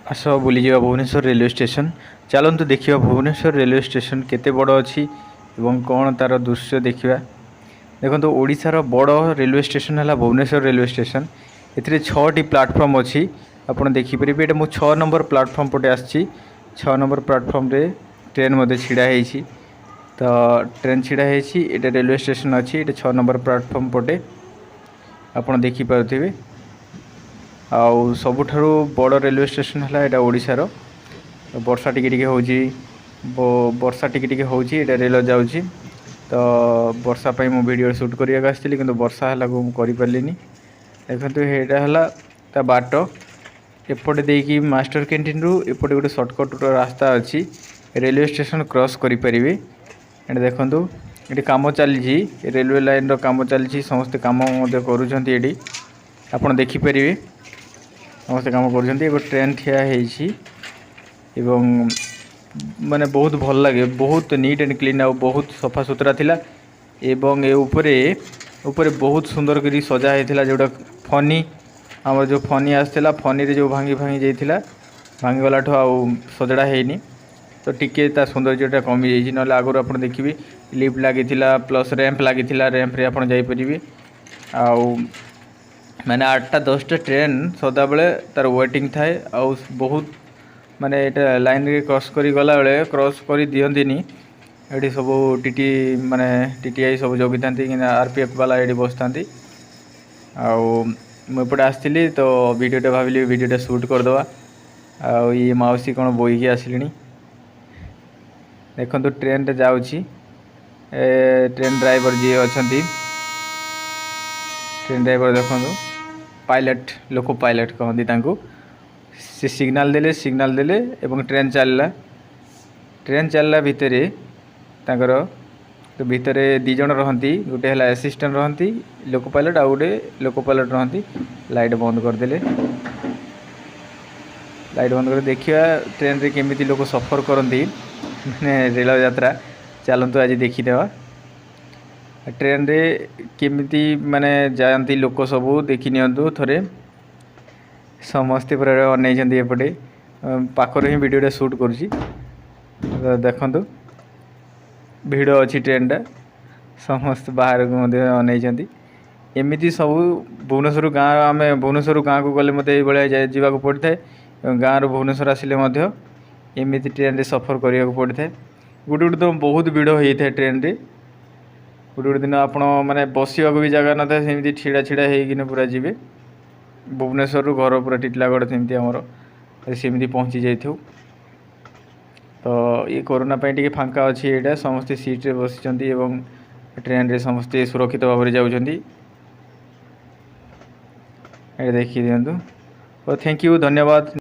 आस बुली जा Bhubaneswar railway station. चलतु देखा भुवनेश्वर रेलवे स्टेशन केते बड़ अच्छी एवं कौन तार दृश्य देखा। देखो ओडिशार बड़ रेलवे स्टेशन है भुवनेश्वर रेलवे स्टेशन। ए 6टी प्लाटफर्म अच्छी आपड़ देखिपारे। ये मुझे 6 नंबर प्लाटफर्म पटे आसी 6 नंबर प्लाटफर्म रे ट्रेन मध्य छिड़ा होती। तो ट्रेन छिड़ा होती ये रेलवे स्टेशन अच्छी। ये 6 नंबर प्लाटफर्म पटे आपड़ देखिपे। आउ सबुठारु बड़ रेलवे स्टेशन है यहाँ ओडिशार। वर्षा टिके होची वर्षा टिके होची एटा रेल जाउची। तो वर्षा पाई मु वीडियो शूट करिया आसती कि वर्षा है कर पार्लिनी। देखो यहाँ है ता बाट एपटे देकी मास्टर कैंटीन रु एपटे गोटे सर्टकट रास्ता अच्छी रेलवे स्टेशन क्रॉस करेंगे। ये देखो ये कम चली रेलवे लाइन काम चली समस्त कम करुँच आपड़ देखिपारे। समस्त काम कर ट्रेन ठिया माने बहुत भल लगे। बहुत नीट एंड क्लीन आउ बहुत सफा सुतरा थिला। एवं ए ऊपर बहुत सुंदर करी सजा होता जोटा फनी आम जो फनी आसला फनी रे जो भांगी भांगी जाइला भांगी गला ठू आउ सजड़ा हैनी। तो टिके ता सौंदर्यटा कमी जाइए ना आगुरी आप देखिए लिफ्ट लगी प्लस रैंप लगी रैंप रे आप जापरि। आउ माने 8टा 10टा ट्रेन सदा बेले तार वेटिंग थाए। आउ बहुत माने एटा लाइन रे क्रॉस करी गला बेले क्रॉस करी दियंतिनी। एठी सब टीटी माने टीटीआई सब जगी थांती कि आरपीएफ वाला एठी बसतांती। आउ मुझे आसती तो वीडियोटा भाविली वीडियोटा शूट करदे। आउ ये माउसी कौन बोईकी आसिले देखो ट्रेन रे जाउची। ट्रेन ड्राइवर जी अच्छा ट्रेन ड्राइवर देखो पायलट लोको पायलट कहती से सिग्नाल देले एवं ट्रेन चलला भितर तांकर तो भितर 2 जन रहती गोटे है असिस्टेंट रहती लोको पायलट आ गोटे लोको पायलट रहती। लाइट बंद करदे लाइट बंद कर देखिए ट्रेन रे केमिति लोक सफर करती मैंने रेल यात्रा। चलतु आज देखीदेवा ट्रेन रे केमिति माने जाती लोक सबू देखी नियंतु थरे। समस्ते पूरा अनैछंती एपटे पाखर ही वीडियोटा शूट करुँची। देखंतु भिड़ अच्छी ट्रेनटा समस्त बाहर को अनैछंती। एमिति सब भुवनेश्वर गाँव आम भुवनेश्वर गाँव को गले मत ये जावाक पड़ता है। गाँव भुवनेश्वर आसिले एमिति ट्रेन रे सफर करिया पड़ता है। गोटे गोटे तो बहुत भिड़ होता है ट्रेन रे। गोटे गोटे दिन आप माने बसवाक भी जगह न था सेमती छिड़ा छिड़ा होकिन पूरा जी भुवनेश्वर घर पूरा टिटलागढ़ सेमती आमर सेमती पहुँची जाइथु। तो ये कोरोना टी फांका अच्छी यहाँ समस्ते सीट रे बसी ट्रेन रे समस्ते सुरक्षित भाव में जाऊँगी। देखी दिंतु। थैंक यू धन्यवाद।